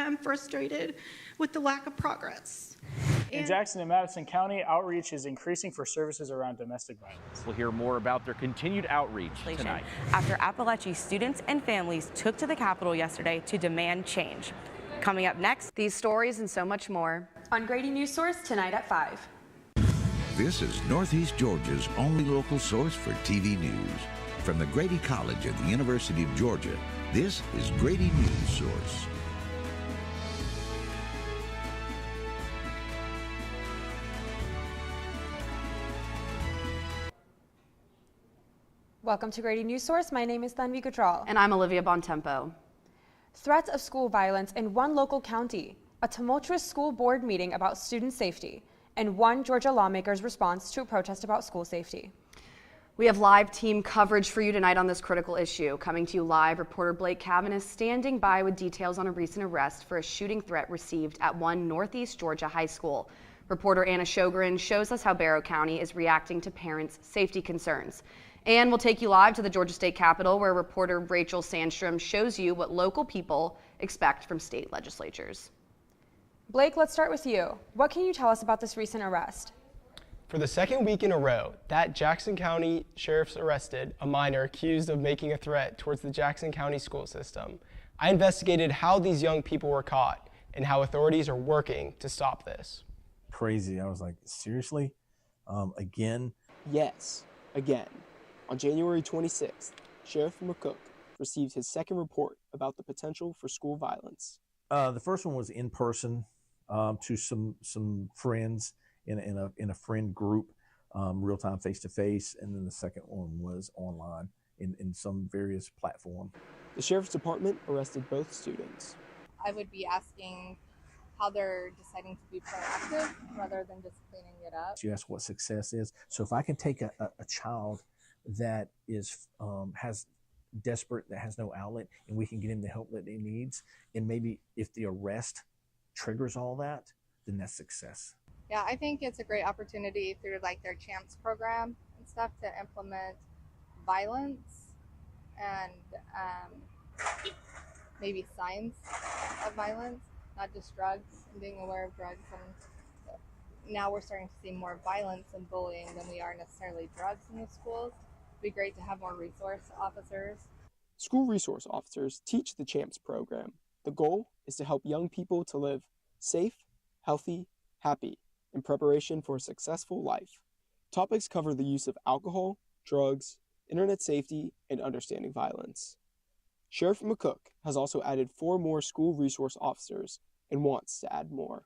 I'm frustrated with the lack of progress. In Jackson and Madison County, outreach is increasing for services around domestic violence. We'll hear more about their continued outreach tonight. After Appalachia students and families took to the Capitol yesterday to demand change. Coming up next, these stories and so much more on Grady Newsource tonight at 5. This is Northeast Georgia's only local source for TV news. From the Grady College at the University of Georgia, this is Grady Newsource. Welcome to Grady Newsource. My name is Tanvi Gujral. And I'm Olivia Bontempo. Threats of school violence in one local county, a tumultuous school board meeting about student safety, and one Georgia lawmaker's response to a protest about school safety. We have live team coverage for you tonight on this critical issue. Coming to you live, reporter Blake Cavan is standing by with details on a recent arrest for a shooting threat received at one Northeast Georgia high school. Reporter Anna Shogren shows us how Barrow County is reacting to parents' safety concerns. And we'll take you live to the Georgia State Capitol, where reporter Rachel Sandstrom shows you what local people expect from state legislatures. Blake, let's start with you. What can you tell us about this recent arrest? For the second week in a row, that Jackson County sheriff's arrested a minor accused of making a threat towards the Jackson County school system. I investigated how these young people were caught and how authorities are working to stop this. Crazy. I was like, seriously? Again? Yes, again. On January 26th, Sheriff McCook received his second report about the potential for school violence. The first one was in person to some friends in a friend group, real time, face to face, and then the second one was online in some various platform. The Sheriff's Department arrested both students. I would be asking how they're deciding to be proactive rather than just cleaning it up. You ask what success is. So if I can take a child that is has desperate, that has no outlet, and we can get him the help that he needs, and maybe if the arrest triggers all that, then that's success. Yeah, I think it's a great opportunity through like their CHAMPS program and stuff to implement violence and maybe signs of violence, not just drugs, and being aware of drugs. And now we're starting to see more violence and bullying than we are necessarily drugs in the schools. It'd be great to have more resource officers. School resource officers teach the CHAMPS program. The goal is to help young people to live safe, healthy, happy, in preparation for a successful life. Topics cover the use of alcohol, drugs, internet safety, and understanding violence. Sheriff McCook has also added 4 more school resource officers and wants to add more.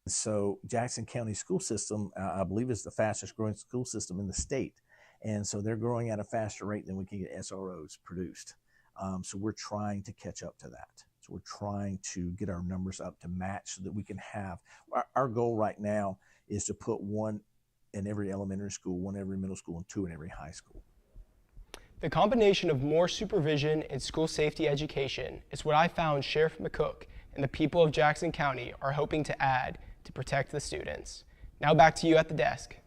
So Jackson County school system, I believe, is the fastest growing school system in the state. And so they're growing at a faster rate than we can get SROs produced. So we're trying to catch up to that. So we're trying to get our numbers up to match so that we can have, our goal right now is to put 1 in every elementary school, 1 in every middle school, and 2 in every high school. The combination of more supervision and school safety education is what I found Sheriff McCook and the people of Jackson County are hoping to add to protect the students. Now back to you at the desk.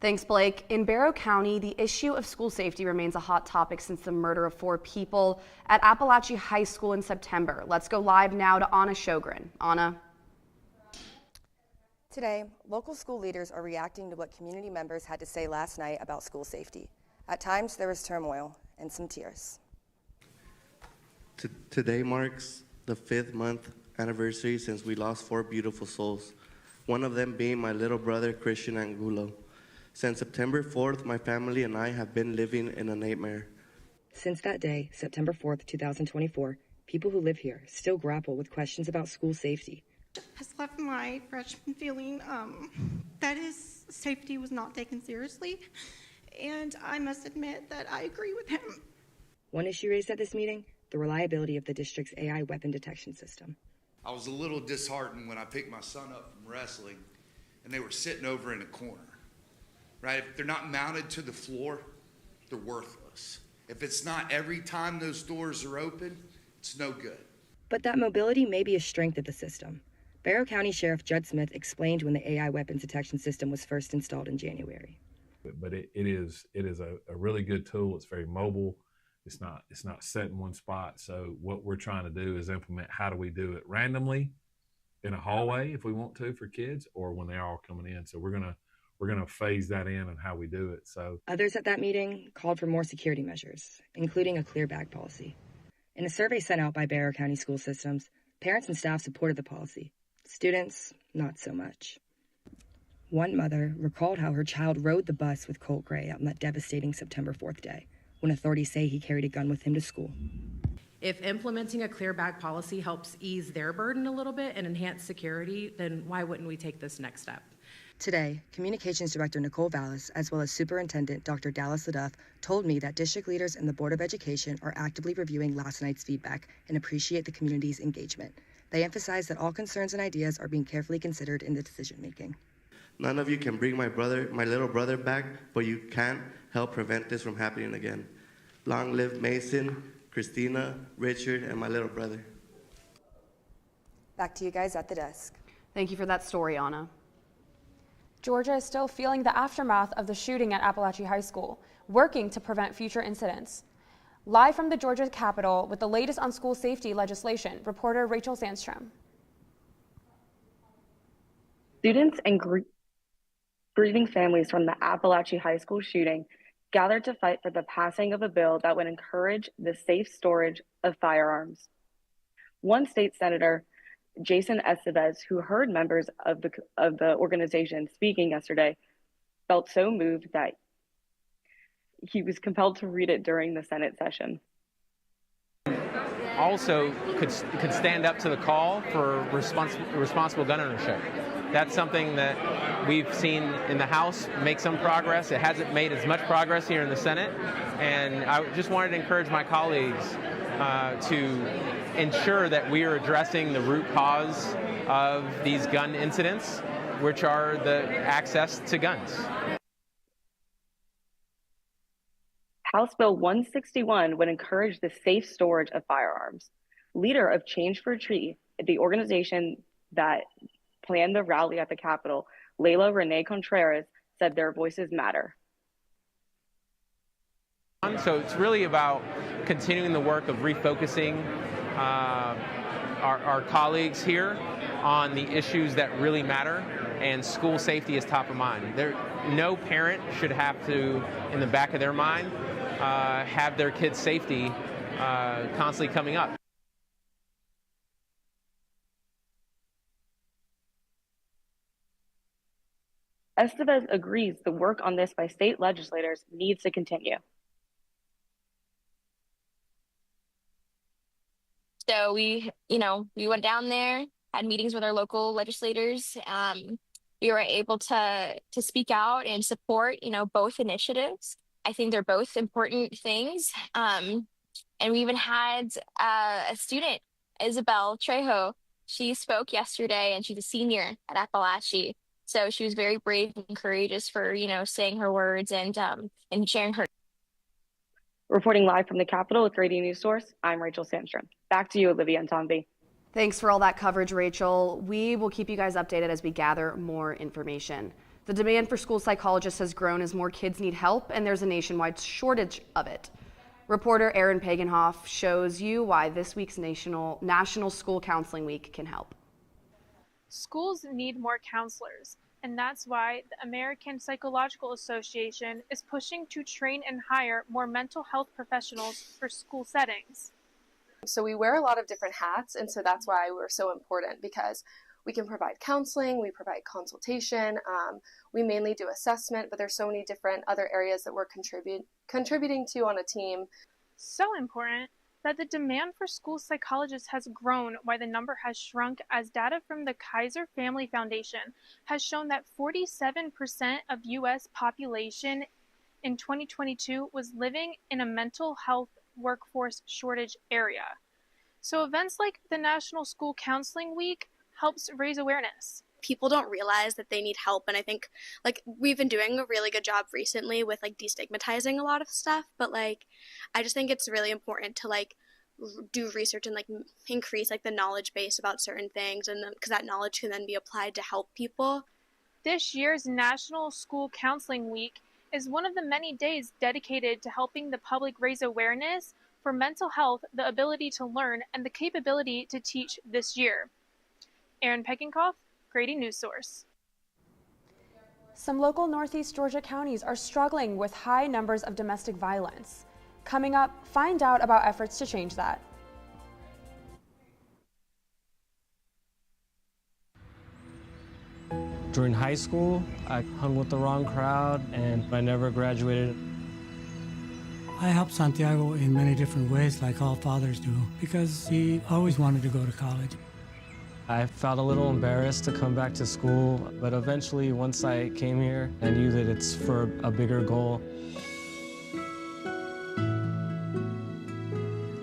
Thanks, Blake. In Barrow County, the issue of school safety remains a hot topic since the murder of 4 people at Appalachia High School in September. Let's go live now to Anna Shogren. Anna. Today, local school leaders are reacting to what community members had to say last night about school safety. At times, there was turmoil and some tears. Today marks the 5th month anniversary since we lost 4 beautiful souls, one of them being my little brother, Christian Angulo. Since September 4th, my family and I have been living in a nightmare. Since that day, September 4th, 2024, people who live here still grapple with questions about school safety. Has left my freshman feeling that his safety was not taken seriously, and I must admit that I agree with him. One issue raised at this meeting, the reliability of the district's AI weapon detection system. I was a little disheartened when I picked my son up from wrestling and they were sitting over in a corner. Right? If they're not mounted to the floor, they're worthless. If it's not every time those doors are open, it's no good. But that mobility may be a strength of the system. Barrow County Sheriff Judd Smith explained when the AI weapons detection system was first installed in January. But it is a really good tool. It's very mobile. It's not set in one spot. So what we're trying to do is implement how do we do it randomly in a hallway if we want to for kids, or when they're all coming in. So we're gonna phase that in and how we do it. So Others at that meeting called for more security measures, including a clear bag policy. In a survey sent out by Barrow County School Systems, parents and staff supported the policy. Students, not so much. One mother recalled how her child rode the bus with Colt Gray on that devastating September 4th day, when authorities say he carried a gun with him to school. If implementing a clear bag policy helps ease their burden a little bit and enhance security, then why wouldn't we take this next step? Today, Communications Director Nicole Vallis, as well as Superintendent Dr. Dallas Leduff, told me that district leaders and the Board of Education are actively reviewing last night's feedback and appreciate the community's engagement. They emphasize that all concerns and ideas are being carefully considered in the decision-making. None of you can bring my little brother back, but you can help prevent this from happening again. Long live Mason, Christina, Richard, and my little brother. Back to you guys at the desk. Thank you for that story, Anna. Georgia is still feeling the aftermath of the shooting at Appalachian High School, working to prevent future incidents. Live from the Georgia Capitol with the latest on school safety legislation, reporter Rachel Sandstrom. Students and grieving families from the Appalachian High School shooting gathered to fight for the passing of a bill that would encourage the safe storage of firearms. One state senator, Jason Estevez, who heard members of the organization speaking yesterday, felt so moved that he was compelled to read it during the Senate session. Also could stand up to the call for responsible gun ownership. That's something that we've seen in the House make some progress. It hasn't made as much progress here in the Senate. And I just wanted to encourage my colleagues to ensure that we are addressing the root cause of these gun incidents, which are the access to guns. House Bill 161 would encourage the safe storage of firearms. Leader of Change for a Tree, the organization that planned the rally at the Capitol, Layla Renee Contreras, said their voices matter. So it's really about continuing the work of refocusing our colleagues here on the issues that really matter, and school safety is top of mind. No parent should have to, in the back of their mind, have their kids' safety constantly coming up. Estevez agrees the work on this by state legislators needs to continue. So we went down there, had meetings with our local legislators. We were able to speak out and support, both initiatives. I think they're both important things. And we even had a student, Isabel Trejo. She spoke yesterday, and she's a senior at Appalachia. So she was very brave and courageous for, saying her words and sharing her. Reporting live from the Capitol with Grady Newsource, I'm Rachel Sandstrom. Back to you, Olivia and Tomby. Thanks for all that coverage, Rachel. We will keep you guys updated as we gather more information. The demand for school psychologists has grown as more kids need help, and there's a nationwide shortage of it. Reporter Erin Paganhoff shows you why this week's National School Counseling Week can help. Schools need more counselors, and that's why the American Psychological Association is pushing to train and hire more mental health professionals for school settings. So we wear a lot of different hats, and so that's why we're so important, because we can provide counseling, we provide consultation, we mainly do assessment, but there's so many different other areas that we're contributing to on a team. So important that the demand for school psychologists has grown while the number has shrunk, as data from the Kaiser Family Foundation has shown that 47% of U.S. population in 2022 was living in a mental health workforce shortage area. So events like the National School Counseling Week helps raise awareness. People don't realize that they need help, and I think we've been doing a really good job recently with destigmatizing a lot of stuff, but I just think it's really important to do research and increase the knowledge base about certain things, and because that knowledge can then be applied to help people. This year's National School Counseling Week is one of the many days dedicated to helping the public raise awareness for mental health, the ability to learn, and the capability to teach this year. Erin Peckinkoff, Grady Newsource. Some local Northeast Georgia counties are struggling with high numbers of domestic violence. Coming up, find out about efforts to change that. During high school, I hung with the wrong crowd and I never graduated. I helped Santiago in many different ways, like all fathers do, because he always wanted to go to college. I felt a little embarrassed to come back to school, but eventually, once I came here, I knew that it's for a bigger goal.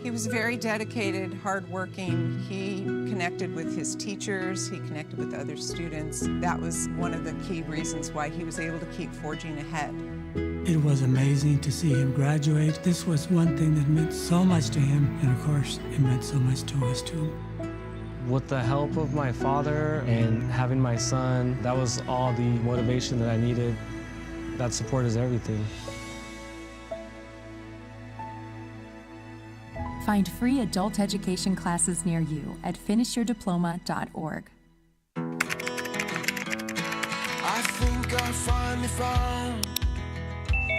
He was very dedicated, hardworking. He connected with his teachers. He connected with other students. That was one of the key reasons why he was able to keep forging ahead. It was amazing to see him graduate. This was one thing that meant so much to him, and of course, it meant so much to us too. With the help of my father and having my son, that was all the motivation that I needed. That support is everything. Find free adult education classes near you at finishyourdiploma.org. I think I finally found.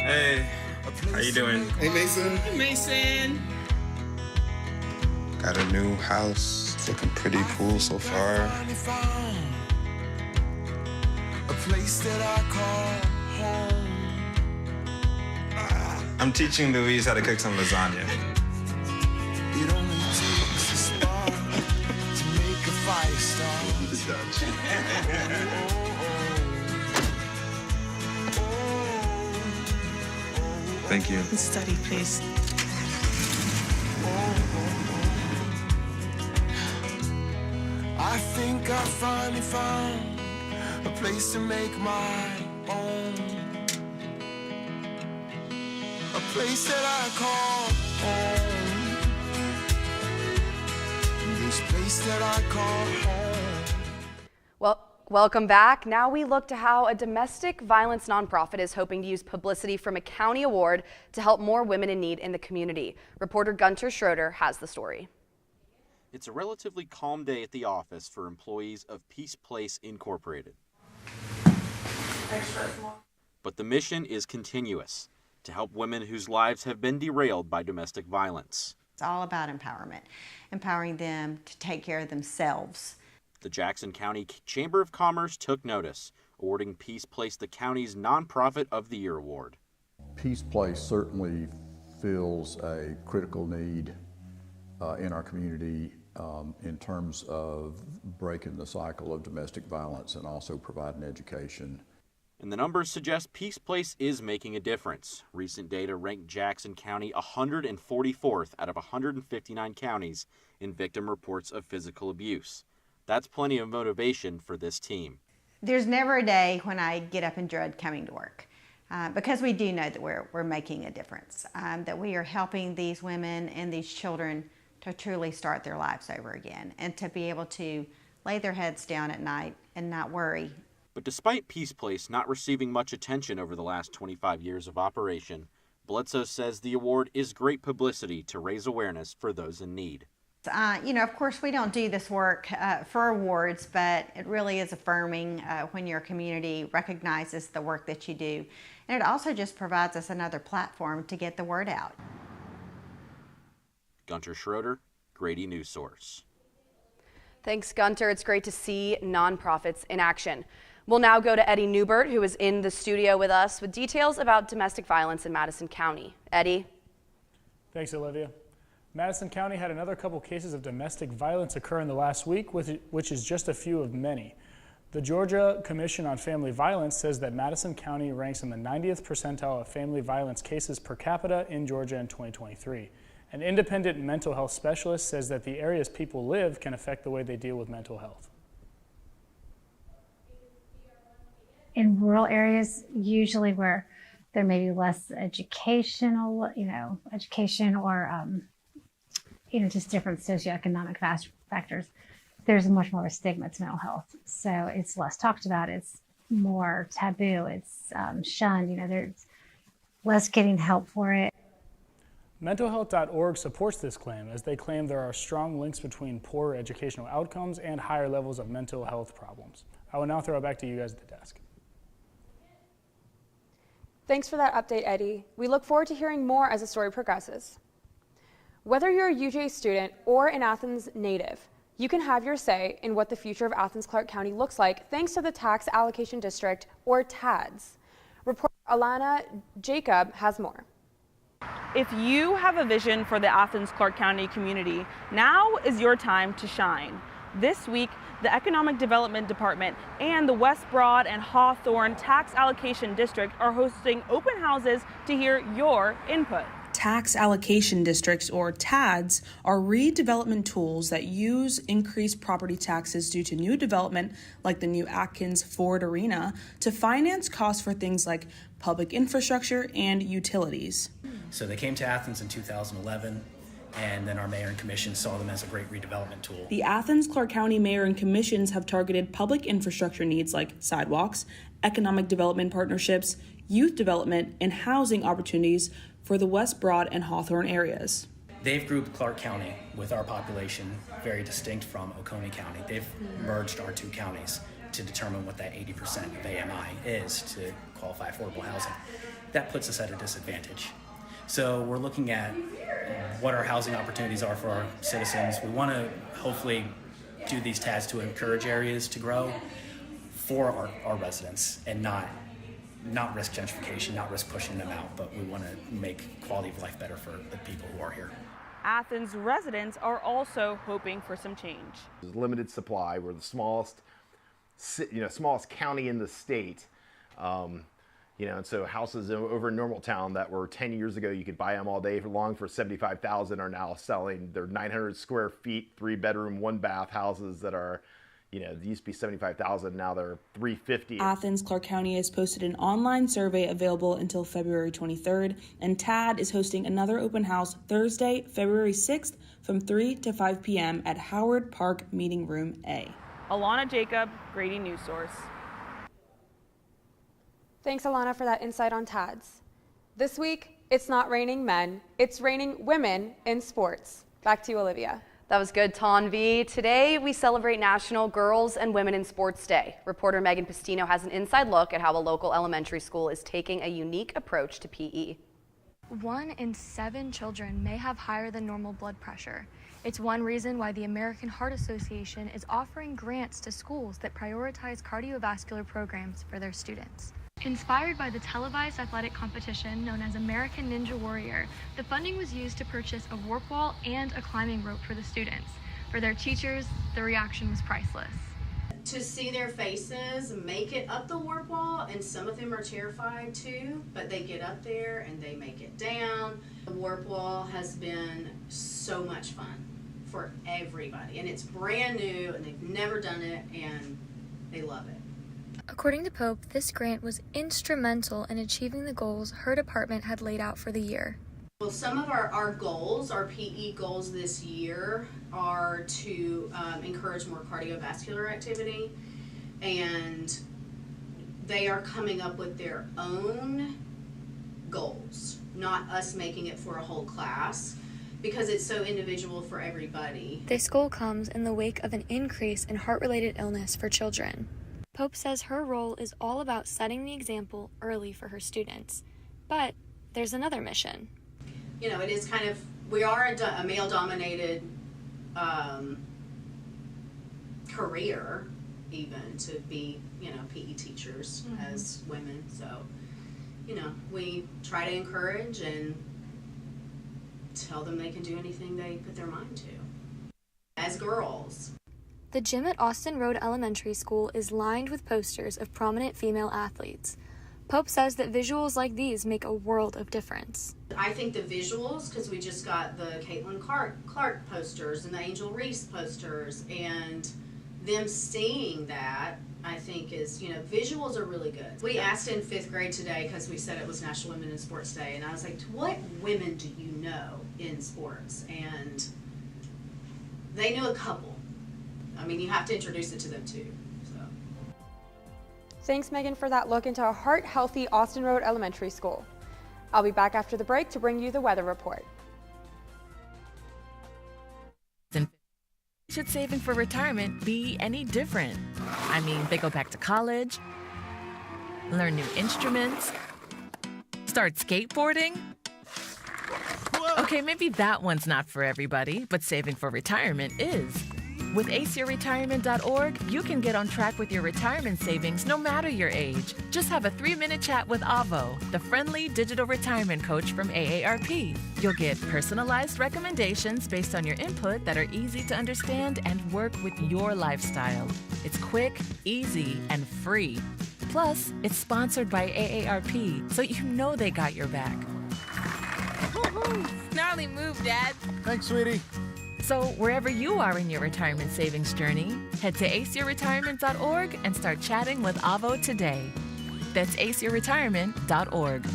Hey, how you doing? Hey, Mason. Hey, Mason. Got a new house. It's looking pretty cool so far. A place that I call home. I'm teaching Louise how to cook some lasagna. It only takes a spark to make a fire start. Thank you. Study, please. I think I finally found a place to make my own. A place that I call home. This place that I call home. Well, welcome back. Now we look to how a domestic violence nonprofit is hoping to use publicity from a county award to help more women in need in the community. Reporter Gunter Schroeder has the story. It's a relatively calm day at the office for employees of Peace Place Incorporated. But the mission is continuous, to help women whose lives have been derailed by domestic violence. It's all about empowerment, empowering them to take care of themselves. The Jackson County Chamber of Commerce took notice, awarding Peace Place the county's Nonprofit of the Year award. Peace Place certainly fills a critical need in our community in terms of breaking the cycle of domestic violence and also providing education. And the numbers suggest Peace Place is making a difference. Recent data ranked Jackson County 144th out of 159 counties in victim reports of physical abuse. That's plenty of motivation for this team. There's never a day when I get up and dread coming to work because we do know that we're making a difference, that we are helping these women and these children to truly start their lives over again and to be able to lay their heads down at night and not worry. But despite Peace Place not receiving much attention over the last 25 years of operation, Bledsoe says the award is great publicity to raise awareness for those in need. Of course, we don't do this work for awards, but it really is affirming when your community recognizes the work that you do. And it also just provides us another platform to get the word out. Gunter Schroeder, Grady Newsource. Thanks, Gunter. It's great to see nonprofits in action. We'll now go to Eddie Newbert, who is in the studio with us with details about domestic violence in Madison County. Eddie. Thanks, Olivia. Madison County had another couple cases of domestic violence occur in the last week, which is just a few of many. The Georgia Commission on Family Violence says that Madison County ranks in the 90th percentile of family violence cases per capita in Georgia in 2023. An independent mental health specialist says that the areas people live can affect the way they deal with mental health. In rural areas, usually where there may be less educational, education or, just different socioeconomic factors, there's much more of a stigma to mental health. So it's less talked about, it's more taboo, it's shunned, there's less getting help for it. MentalHealth.org supports this claim, as they claim there are strong links between poor educational outcomes and higher levels of mental health problems. I will now throw it back to you guys at the desk. Thanks for that update, Eddie. We look forward to hearing more as the story progresses. Whether you're a UJ student or an Athens native, you can have your say in what the future of Athens-Clarke County looks like thanks to the Tax Allocation District, or TADS. Reporter Alana Jacob has more. If you have a vision for the Athens-Clarke County community, now is your time to shine. This week, the Economic Development Department and the West Broad and Hawthorne Tax Allocation District are hosting open houses to hear your input. Tax allocation districts, or TADs, are redevelopment tools that use increased property taxes due to new development, like the new Atkins Ford Arena, to finance costs for things like public infrastructure and utilities. So they came to Athens in 2011, and then our mayor and commission saw them as a great redevelopment tool. The Athens-Clarke County mayor and commissions have targeted public infrastructure needs like sidewalks, economic development partnerships, youth development, and housing opportunities for the West Broad and Hawthorne areas. They've grouped Clarke County with our population very distinct from Oconee County. They've merged our two counties to determine what that 80% of AMI is to qualify affordable housing. That puts us at a disadvantage. So we're looking at what our housing opportunities are for our citizens. We want to hopefully do these TADs to encourage areas to grow for our residents and not risk gentrification, not risk pushing them out, but we want to make quality of life better for the people who are here. Athens residents are also hoping for some change. Limited supply. We're the smallest county in the state. And so houses over in Normaltown that were 10 years ago, you could buy them all day long for $75,000 are now selling. They're 900 square feet, 3-bedroom, 1-bath houses that are, they used to be $75,000, now they're $350,000. Athens-Clarke County has posted an online survey available until February 23rd, and TAD is hosting another open house Thursday, February 6th from 3 to 5 p.m. at Howard Park Meeting Room A. Alana Jacob, Grady Newsource. Thanks, Alana, for that insight on TADS. This week, it's not raining men, it's raining women in sports. Back to you, Olivia. That was good, Tanvi. Today, we celebrate National Girls and Women in Sports Day. Reporter Megan Pastino has an inside look at how a local elementary school is taking a unique approach to PE. 1 in 7 children may have higher than normal blood pressure. It's one reason why the American Heart Association is offering grants to schools that prioritize cardiovascular programs for their students. Inspired by the televised athletic competition known as American Ninja Warrior, the funding was used to purchase a warp wall and a climbing rope for the students. For their teachers, the reaction was priceless. To see their faces make it up the warp wall, and some of them are terrified too, but they get up there and they make it down. The warp wall has been so much fun for everybody, and it's brand new and they've never done it and they love it. According to Pope, this grant was instrumental in achieving the goals her department had laid out for the year. Well, some of our goals, our PE goals this year, are to encourage more cardiovascular activity, and they are coming up with their own goals, not us making it for a whole class, because it's so individual for everybody. This goal comes in the wake of an increase in heart-related illness for children. Pope says her role is all about setting the example early for her students. But there's another mission. It is kind of, we are a male-dominated career, even, to be, PE teachers as women. So, we try to encourage and tell them they can do anything they put their mind to. As girls. The gym at Austin Road Elementary School is lined with posters of prominent female athletes. Pope says that visuals like these make a world of difference. I think the visuals, because we just got the Caitlin Clark posters and the Angel Reese posters, and them seeing that, I think is, visuals are really good. We asked in 5th grade today, because we said it was National Women in Sports Day, and I was like, what women do you know in sports? And they knew a couple. You have to introduce it to them too. Thanks, Megan, for that look into a heart-healthy Austin Road Elementary School. I'll be back after the break to bring you the weather report. Should saving for retirement be any different? I mean, they go back to college, learn new instruments, start skateboarding. Okay, maybe that one's not for everybody, but saving for retirement is. With aceyourretirement.org, you can get on track with your retirement savings no matter your age. Just have a 3-minute chat with Avo, the friendly digital retirement coach from AARP. You'll get personalized recommendations based on your input that are easy to understand and work with your lifestyle. It's quick, easy, and free. Plus, it's sponsored by AARP, so you know they got your back. Gnarly move, Dad. Thanks, sweetie. So wherever you are in your retirement savings journey, head to aceyourretirement.org and start chatting with Avo today. That's aceyourretirement.org.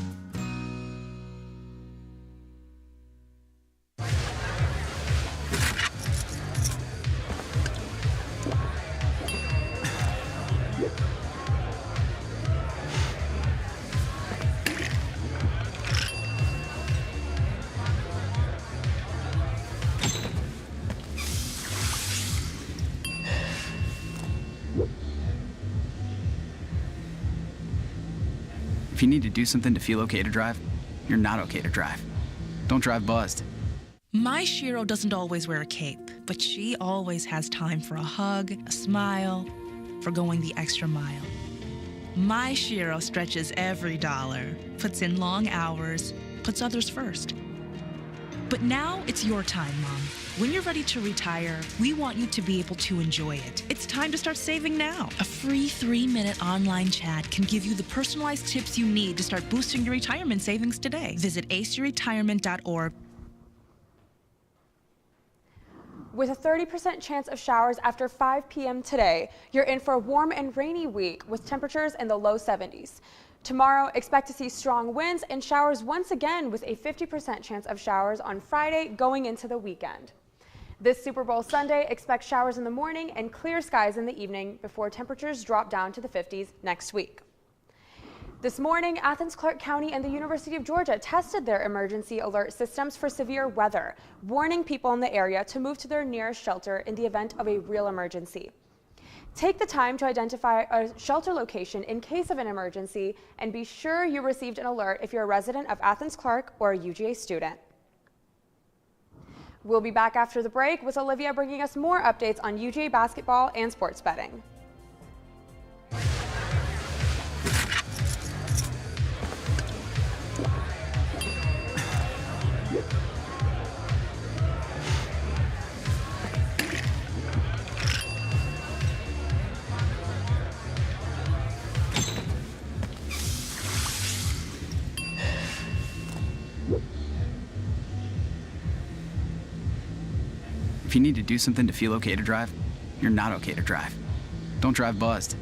If you need to do something to feel okay to drive, you're not okay to drive. Don't drive buzzed. My Shiro doesn't always wear a cape, but she always has time for a hug, a smile, for going the extra mile. My Shiro stretches every dollar, puts in long hours, puts others first. But now it's your time, Mom. When you're ready to retire, we want you to be able to enjoy it. It's time to start saving now. A free 3-minute online chat can give you the personalized tips you need to start boosting your retirement savings today. Visit aceyourretirement.org. With a 30% chance of showers after 5 p.m. today, you're in for a warm and rainy week with temperatures in the low 70s. Tomorrow, expect to see strong winds and showers once again with a 50% chance of showers on Friday going into the weekend. This Super Bowl Sunday, expect showers in the morning and clear skies in the evening before temperatures drop down to the 50s next week. This morning, Athens, Clarke County and the University of Georgia tested their emergency alert systems for severe weather, warning people in the area to move to their nearest shelter in the event of a real emergency. Take the time to identify a shelter location in case of an emergency and be sure you received an alert if you're a resident of Athens, Clarke or a UGA student. We'll be back after the break with Olivia bringing us more updates on UGA basketball and sports betting. If you need to do something to feel okay to drive, you're not okay to drive. Don't drive buzzed.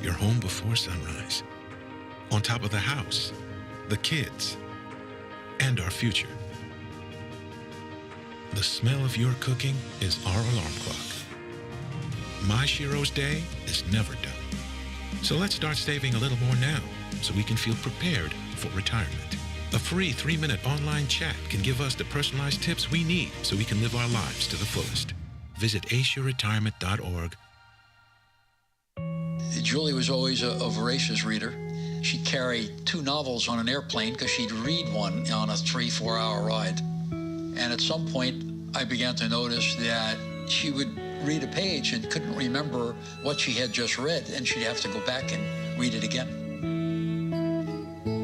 You're home before sunrise, on top of the house, the kids, and our future. The smell of your cooking is our alarm clock. My Shiro's day is never done. So let's start saving a little more now so we can feel prepared for retirement. A free 3-minute online chat can give us the personalized tips we need so we can live our lives to the fullest. Visit aceyourretirement.org. Julie was always a voracious reader. She'd carry 2 novels on an airplane because she'd read one on a 3-4 hour ride. And at some point, I began to notice that she would read a page and couldn't remember what she had just read, and she'd have to go back and read it again.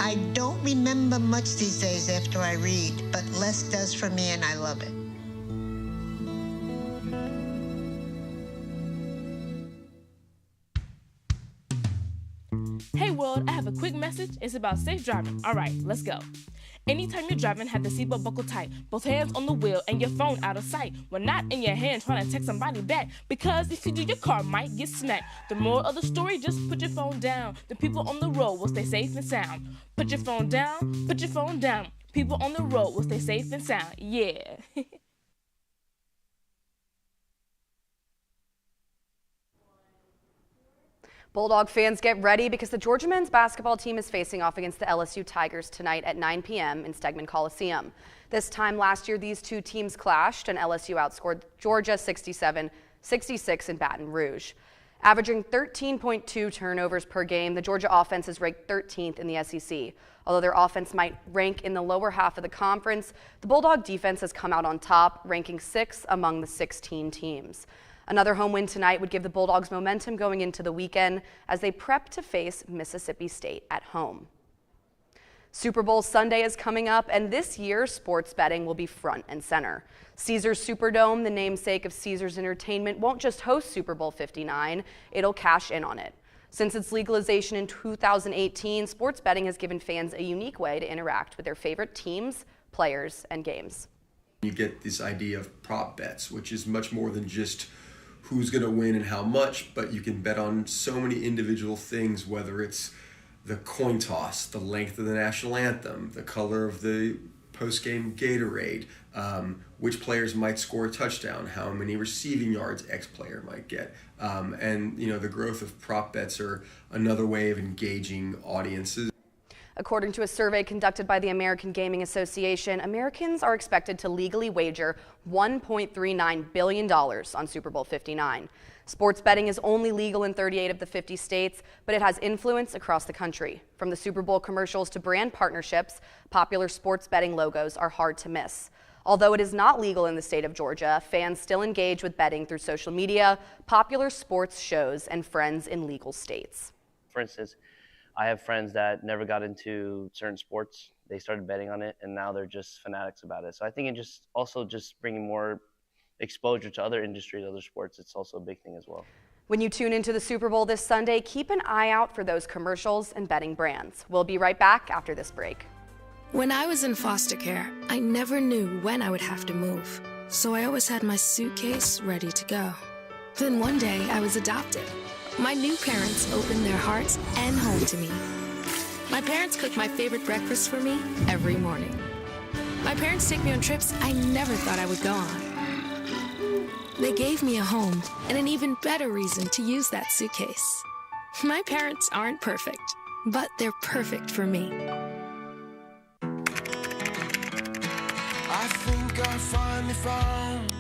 I don't remember much these days after I read, but less does for me, and I love it. Hey world, I have a quick message. It's about safe driving. All right, let's go. Anytime you're driving, have the seatbelt buckled tight. Both hands on the wheel and your phone out of sight. When not in your hand trying to text somebody back. Because if you do, your car might get smacked. The moral of the story, just put your phone down. The people on the road will stay safe and sound. Put your phone down, put your phone down. People on the road will stay safe and sound. Yeah. Bulldog fans, get ready because the Georgia men's basketball team is facing off against the LSU Tigers tonight at 9 p.m. in Stegman Coliseum. This time last year, these two teams clashed and LSU outscored Georgia 67-66 in Baton Rouge. Averaging 13.2 turnovers per game, the Georgia offense is ranked 13th in the SEC. Although their offense might rank in the lower half of the conference, the Bulldog defense has come out on top, ranking 6th among the 16 teams. Another home win tonight would give the Bulldogs momentum going into the weekend as they prep to face Mississippi State at home. Super Bowl Sunday is coming up, and this year sports betting will be front and center. Caesars Superdome, the namesake of Caesars Entertainment, won't just host Super Bowl 59, it'll cash in on it. Since its legalization in 2018, sports betting has given fans a unique way to interact with their favorite teams, players, and games. You get this idea of prop bets, which is much more than just who's going to win and how much, but you can bet on so many individual things, whether it's the coin toss, the length of the national anthem, the color of the post-game Gatorade, which players might score a touchdown, how many receiving yards X player might get. And the growth of prop bets are another way of engaging audiences. According to a survey conducted by the American Gaming Association, Americans are expected to legally wager $1.39 billion on Super Bowl 59. Sports betting is only legal in 38 of the 50 states, but it has influence across the country. From the Super Bowl commercials to brand partnerships, popular sports betting logos are hard to miss. Although it is not legal in the state of Georgia, fans still engage with betting through social media, popular sports shows, and friends in legal states. For instance, I have friends that never got into certain sports. They started betting on it, and now they're just fanatics about it. So I think it just also just bringing more exposure to other industries, other sports. It's also a big thing as well. When you tune into the Super Bowl this Sunday, keep an eye out for those commercials and betting brands. We'll be right back after this break. When I was in foster care, I never knew when I would have to move. So I always had my suitcase ready to go. Then one day I was adopted. My new parents opened their hearts and home to me. My parents cook my favorite breakfast for me every morning. My parents take me on trips I never thought I would go on. They gave me a home and an even better reason to use that suitcase. My parents aren't perfect, but they're perfect for me. I think I finally found.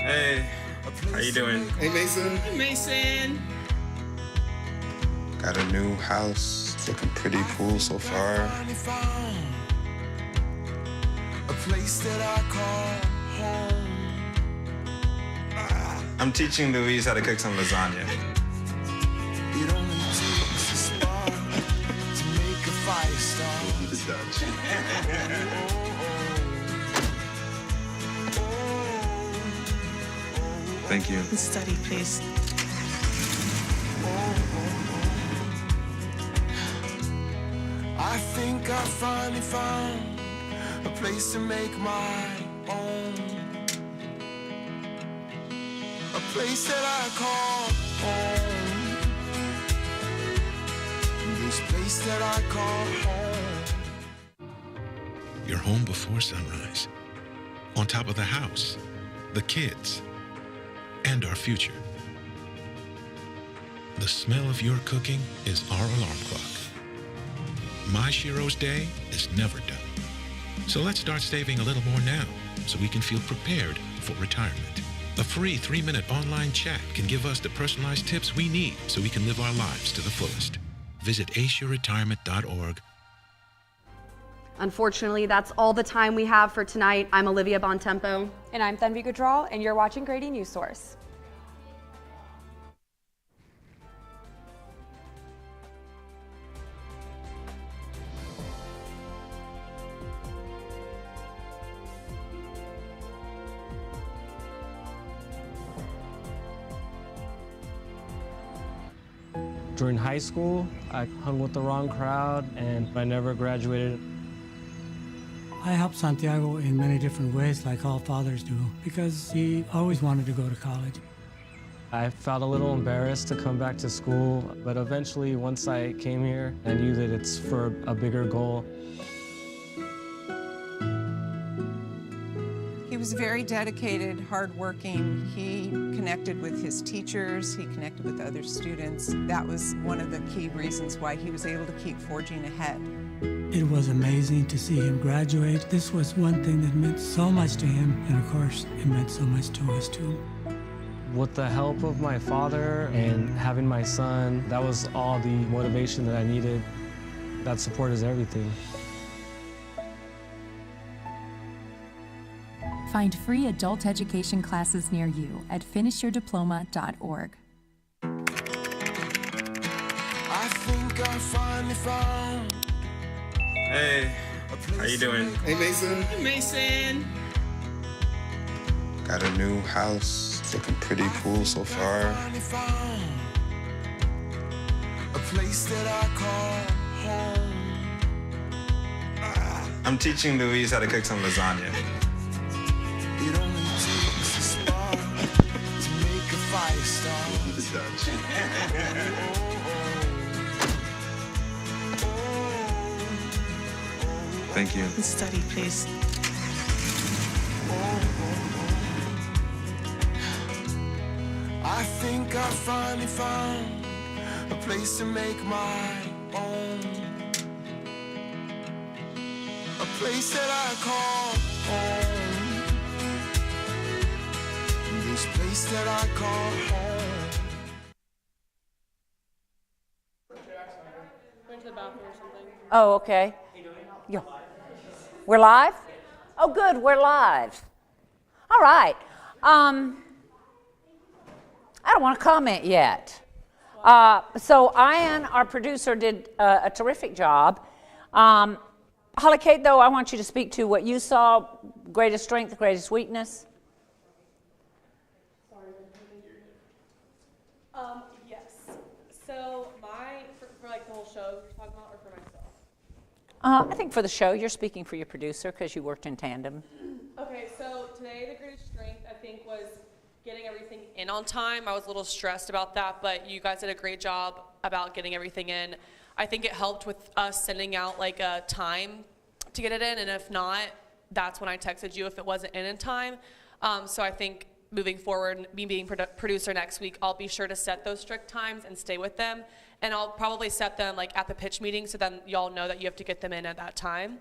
Hey, how you doing? Hey, Mason. Hey, Mason. Got a new house. It's looking pretty cool so far. A place that I call home. I'm teaching Louise how to cook some lasagna. It only takes a spark to make a fire start. The Dutch. Thank you. Study, please. I think I finally found a place to make my own. A place that I call home. This place that I call home. Your home before sunrise. On top of the house, the kids, and our future. The smell of your cooking is our alarm clock. My Shiro's day is never done. So let's start saving a little more now so we can feel prepared for retirement. A free 3-minute online chat can give us the personalized tips we need so we can live our lives to the fullest. Visit aceyourretirement.org. Unfortunately, that's all the time we have for tonight. I'm Olivia Bontempo. And I'm Thanvi Gujral, and you're watching Grady Newsource. During high school, I hung with the wrong crowd and I never graduated. I helped Santiago in many different ways, like all fathers do, because he always wanted to go to college. I felt a little embarrassed to come back to school, but eventually, once I came here, I knew that it's for a bigger goal. He He was very dedicated, hardworking. He connected with his teachers. He connected with other students. That was one of the key reasons why he was able to keep forging ahead. It was amazing to see him graduate. This was one thing that meant so much to him, and of course, it meant so much to us too. With the help of my father and having my son, that was all the motivation that I needed. That support is everything. Find free adult education classes near you at finishyourdiploma.org. I think I finally found. Hey, how you doing? Hey, Mason. Hey, Mason. Got a new house. It's looking pretty cool so far. A place that I call home. I'm teaching Louise how to cook some lasagna. It only takes a spark to make a fire start. Thank you. Study, please. I think I finally found a place to make my own. A place that I call home. This place that I call home. Went to the bathroom or something. Oh, okay. Yeah. We're live? Oh, good, we're live. All right. I don't want to comment yet. So Ian, our producer, did a terrific job. Holly Kate, though, I want you to speak to what you saw, greatest strength, greatest weakness. Yes. So for like the whole show you're talking about, or for myself? I think for the show, you're speaking for your producer because you worked in tandem. Okay, so today the greatest strength I think was getting everything in on time. I was a little stressed about that, but you guys did a great job about getting everything in. I think it helped with us sending out like a time to get it in, and if not, that's when I texted you if it wasn't in time. So I think moving forward, me being producer next week, I'll be sure to set those strict times and stay with them. And I'll probably set them like at the pitch meeting so then y'all know that you have to get them in at that time.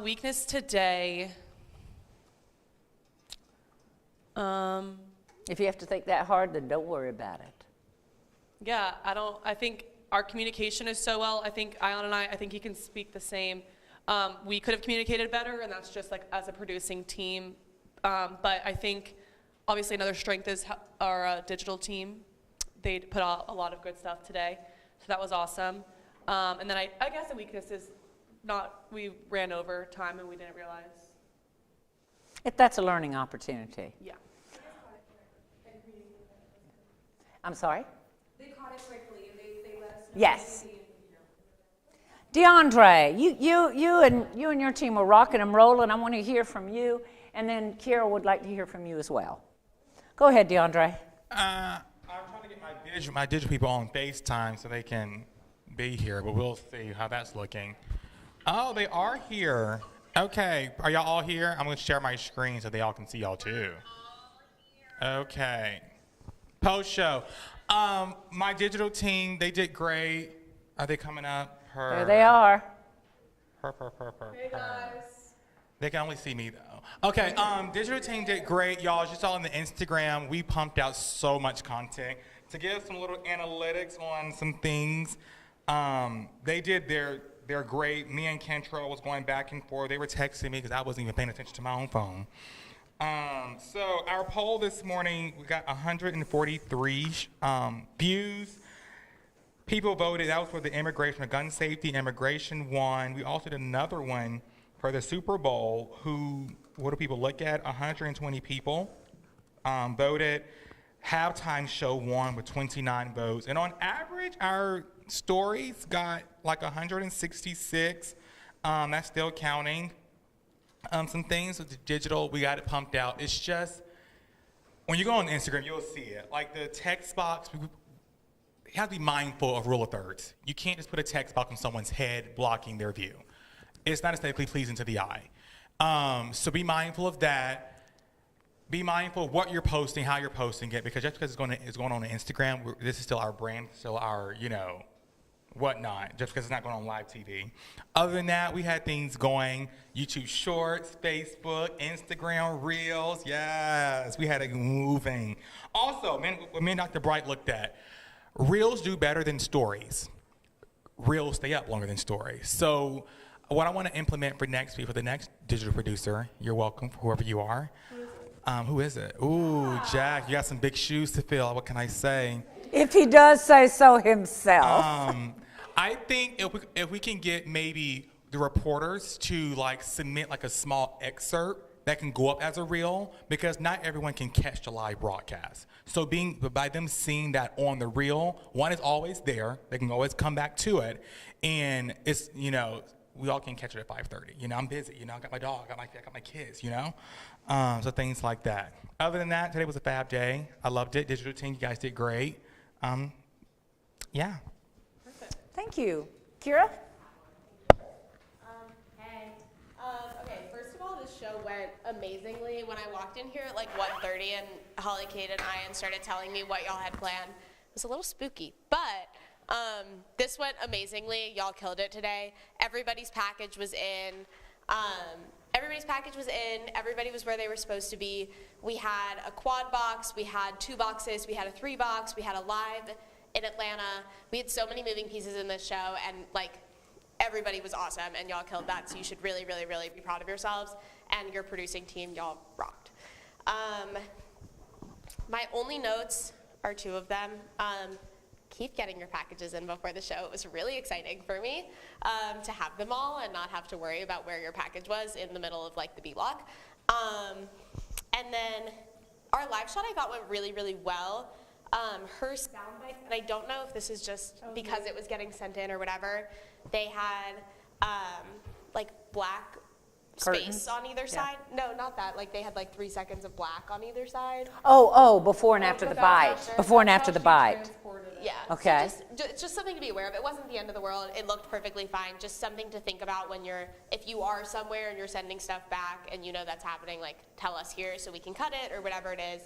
Weakness today. If you have to think that hard, then don't worry about it. Yeah, I think our communication is so well. I think Ion and I think he can speak the same. We could have communicated better, and that's just like as a producing team. But I think obviously another strength is our digital team. They put out a lot of good stuff today, so that was awesome. And then I guess the weakness is we ran over time and we didn't realize. If that's a learning opportunity. Yeah. I'm sorry? They caught it quickly and they let us know. Yes. DeAndre, you and your team were rocking and rolling. I want to hear from you, and then Kira would like to hear from you as well. Go ahead, DeAndre. I'm trying to get my digital people on FaceTime so they can be here, but we'll see how that's looking. Oh, they are here. Okay, are y'all all here? I'm going to share my screen so they all can see y'all too. Okay. Post show. My digital team, they did great. Are they coming up? There they are. Hey guys. They can only see me though. Okay, digital team did great, y'all. As you saw on the Instagram, we pumped out so much content. To give some little analytics on some things, they did they're great. Me and Kentra was going back and forth. They were texting me because I wasn't even paying attention to my own phone. So our poll this morning, we got 143 views. People voted. That was for the immigration, the gun safety, immigration one. We also did another one for the Super Bowl. What do people look at? 120 people voted. Halftime show won with 29 votes. And on average, our stories got like 166. That's still counting. Some things with the digital, we got it pumped out. It's just, when you go on Instagram, you'll see it. Like the text box, you have to be mindful of rule of thirds. You can't just put a text box on someone's head blocking their view. It's not aesthetically pleasing to the eye. So be mindful of that. be mindful of what you're posting, how you're posting it, because just because it's going on Instagram, this is still our brand, still our, whatnot, just because it's not going on live TV. Other than that, we had things going, YouTube Shorts, Facebook, Instagram, Reels, yes, we had it moving. Also, me and Dr. Bright looked at, Reels do better than stories. Reels stay up longer than stories. So what I want to implement for next week, for the next digital producer, you're welcome, whoever you are. Who is it? Ooh, Jack, you got some big shoes to fill. What can I say? If he does say so himself. I think if we can get maybe the reporters to submit a small excerpt that can go up as a reel, because not everyone can catch the live broadcast. So by them seeing that on the reel, one is always there. They can always come back to it, and it's we all can catch it at 5:30. I'm busy. I got my dog. I got my kids. So things like that. Other than that, today was a fab day. I loved it. Digital team, you guys did great. Yeah. Perfect. Thank you. Kira? Hey. Okay, first of all, this show went amazingly. When I walked in here at 1:30 and Holly, Kate, and Ian started telling me what y'all had planned, it was a little spooky. But this went amazingly. Y'all killed it today. Everybody's package was in. Everybody was where they were supposed to be. We had a quad box, we had 2 boxes, we had a 3 box, we had a live in Atlanta. We had so many moving pieces in this show, and everybody was awesome, and y'all killed that, so you should really, really, really be proud of yourselves. And your producing team, y'all rocked. My only notes are 2 of them. Keep getting your packages in before the show. It was really exciting for me to have them all and not have to worry about where your package was in the middle of the B block. And then our live shot I thought went really, really well. Her sound bites, and I don't know if this is just because it was getting sent in or whatever, they had black Curtains? space on either side. No, not that. They had 3 seconds of black on either side. Oh, before and after the bite. Before and after the bite. Yeah. Okay. So it's just something to be aware of. It wasn't the end of the world. It looked perfectly fine. Just something to think about when if you are somewhere and you're sending stuff back and that's happening, tell us here so we can cut it or whatever it is.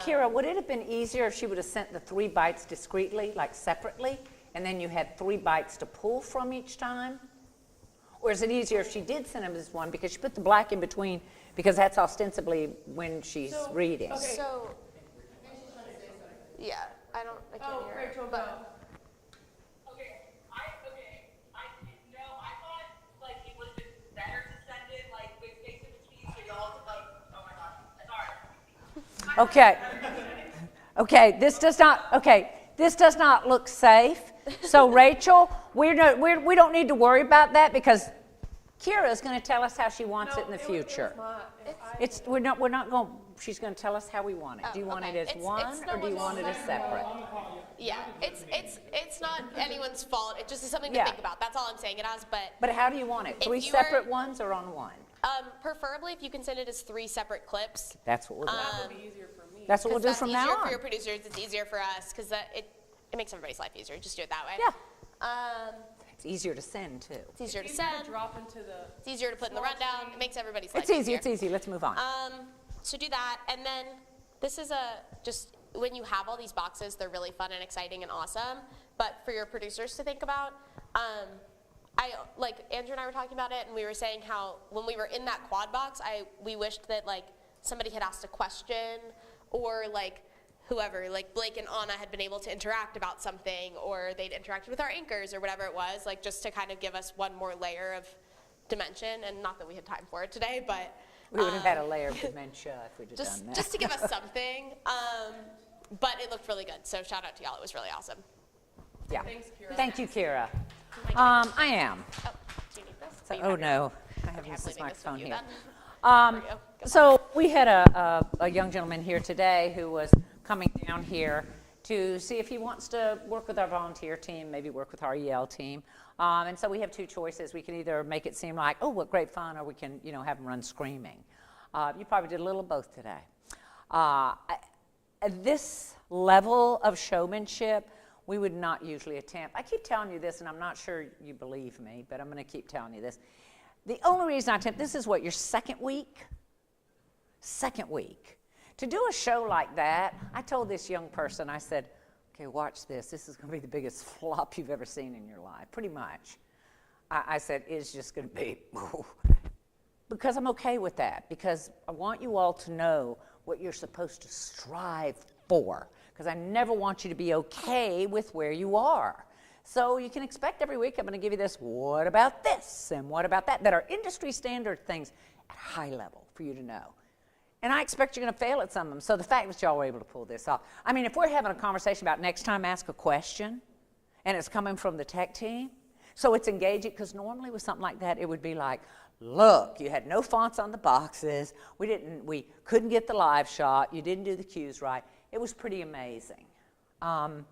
Kira, would it have been easier if she would have sent the 3 bites discreetly, separately, and then you had 3 bites to pull from each time? Or is it easier if she did send them as one because she put the black in between, because that's ostensibly when she's reading? Okay. So, yeah, I can't hear Rachel, but. I thought it would have been better to send it with space in between so y'all could oh my gosh, sorry. Okay, this does not look safe. So Rachel, we don't need to worry about that because Kira's going to tell us how she wants it in the future. We're not going. She's going to tell us how we want it. Do you want it as one or do you want it as separate? Yeah, it's not anyone's fault. It just is something to think about. That's all I'm saying it as. But how do you want it? 3 separate ones or on one? Preferably if you can send it as 3 separate clips. That's what we'll do. That would be easier for me. That's what we'll do from now on. It's easier for your producers. It's easier for us because it makes everybody's life easier. Just do it that way. Yeah. It's easier to send too. It's easier to send. It's easier to put in the rundown. It makes everybody's life easier. easier. It's easy. Let's move on. So do that, and then this is just when you have all these boxes, they're really fun and exciting and awesome. But for your producers to think about, Andrew and I were talking about it, and we were saying how when we were in that quad box, we wished that somebody had asked a question, or whoever, Blake and Anna had been able to interact about something, or they'd interacted with our anchors or whatever it was, just to kind of give us one more layer of dimension. And not that we had time for it today, but we would have had a layer of dementia if we'd have done that. Just to give us something. But it looked really good. So shout out to y'all. It was really awesome. Yeah. Thanks, Kira. Thank you, Kira. I am. Oh, do you need this? Oh no, I have used this leaving microphone with you here. So we had a young gentleman here today who was coming down here to see if he wants to work with our volunteer team, maybe work with our EL team. And so we have 2 choices. We can either make it seem like, oh, what great fun, or we can, have him run screaming. You probably did a little of both today. This level of showmanship, we would not usually attempt. I keep telling you this, and I'm not sure you believe me, but I'm going to keep telling you this. The only reason I attempt, this is what, your second week? Second week. To do a show like that, I told this young person, I said, okay, watch this. This is going to be the biggest flop you've ever seen in your life, pretty much. I said, it's just going to be, because I'm okay with that, because I want you all to know what you're supposed to strive for, because I never want you to be okay with where you are. So you can expect every week I'm going to give you this, what about this, and what about that are industry standard things at high level for you to know. And I expect you're going to fail at some of them. So the fact that y'all were able to pull this off. I mean, if we're having a conversation about next time ask a question, and it's coming from the tech team, so it's engaging, because normally with something like that, it would be like, look, you had no fonts on the boxes, we couldn't get the live shot, you didn't do the cues right. It was pretty amazing. So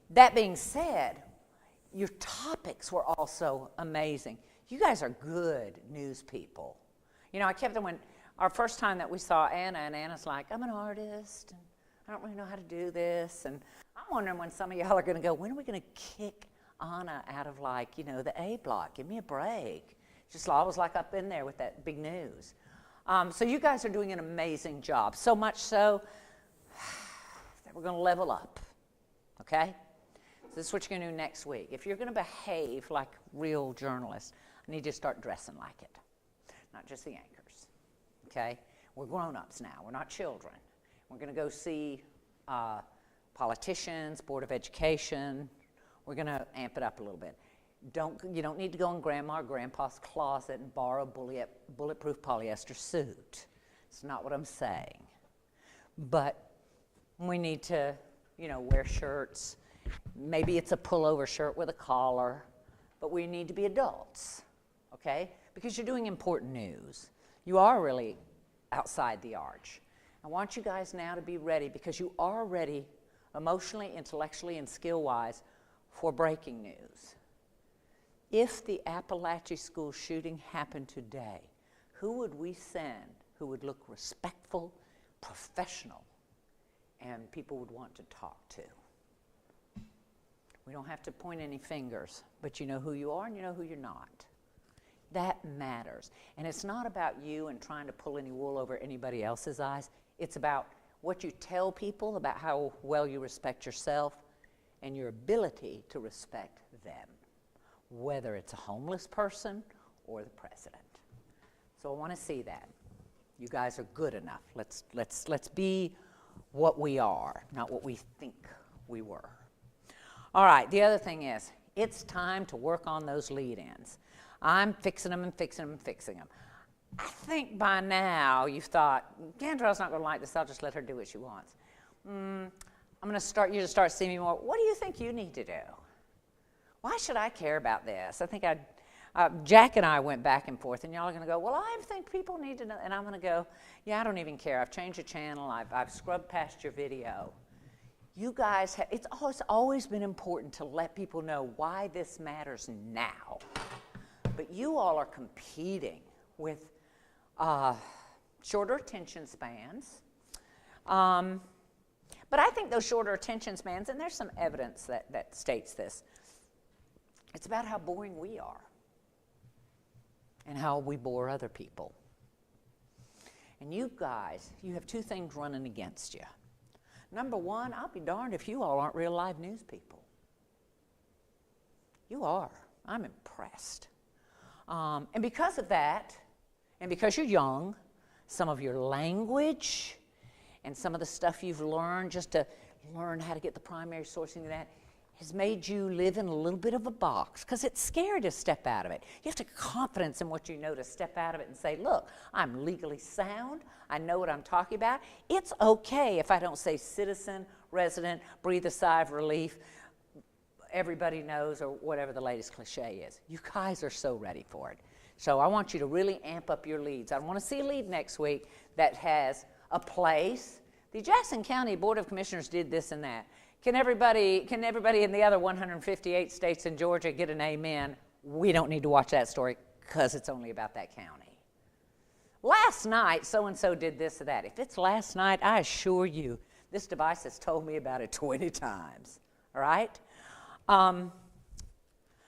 that being said, your topics were also amazing. You guys are good news people. You know, I kept them when our first time that we saw Anna, and Anna's like, I'm an artist, and I don't really know how to do this. And I'm wondering when some of y'all are going to go, when are we going to kick Anna out of, like, you know, the A block? Give me a break. Just always like up in there with that big news. So you guys are doing an amazing job. So much so that we're going to level up, okay? So this is what you're going to do next week. If you're going to behave like real journalists, I need you to start dressing like it, not just the anchors, okay? We're grown-ups now. We're not children. We're going to go see politicians, Board of Education. We're going to amp it up a little bit. You don't need to go in Grandma or Grandpa's closet and borrow a bulletproof polyester suit. It's not what I'm saying. But we need to, you know, wear shirts. Maybe it's a pullover shirt with a collar, but we need to be adults, okay? Because you're doing important news. You are really outside the arch. I want you guys now to be ready, because you are ready emotionally, intellectually, and skill-wise for breaking news. If the Appalachia school shooting happened today, who would we send who would look respectful, professional, and people would want to talk to? We don't have to point any fingers, but you know who you are and you know who you're not. That matters. And it's not about you and trying to pull any wool over anybody else's eyes. It's about what you tell people about how well you respect yourself and your ability to respect them, whether it's a homeless person or the president. So I want to see that. You guys are good enough. Let's be what we are, not what we think we were. All right, the other thing is, it's time to work on those lead-ins. I'm fixing them and fixing them and fixing them. I think by now you've thought, Gandral's not going to like this, I'll just let her do what she wants. I'm going to start you to start seeing me more. What do you think you need to do? Why should I care about this? I think Jack and I went back and forth, and y'all are going to go, well, I think people need to know. And I'm going to go, yeah, I don't even care. I've changed the channel. I've scrubbed past your video. You guys, it's always been important to let people know why this matters now. But you all are competing with shorter attention spans. But I think those shorter attention spans, and there's some evidence that states this, it's about how boring we are and how we bore other people. And you guys, you have two things running against you. Number one, I'll be darned if you all aren't real live news people. You are. I'm impressed. And because of that, and because you're young, some of your language and some of the stuff you've learned just to learn how to get the primary sourcing of that has made you live in a little bit of a box, because it's scary to step out of it. You have to have confidence in what you know to step out of it and say, look, I'm legally sound. I know what I'm talking about. It's okay if I don't say citizen, resident, breathe a sigh of relief, everybody knows, or whatever the latest cliche is. You guys are so ready for it. So I want you to really amp up your leads. I want to see a lead next week that has a place. The Jackson County Board of Commissioners did this and that. Can everybody in the other 158 states in Georgia get an amen? We don't need to watch that story because it's only about that county. Last night, so-and-so did this or that. If it's last night, I assure you, this device has told me about it 20 times, all right?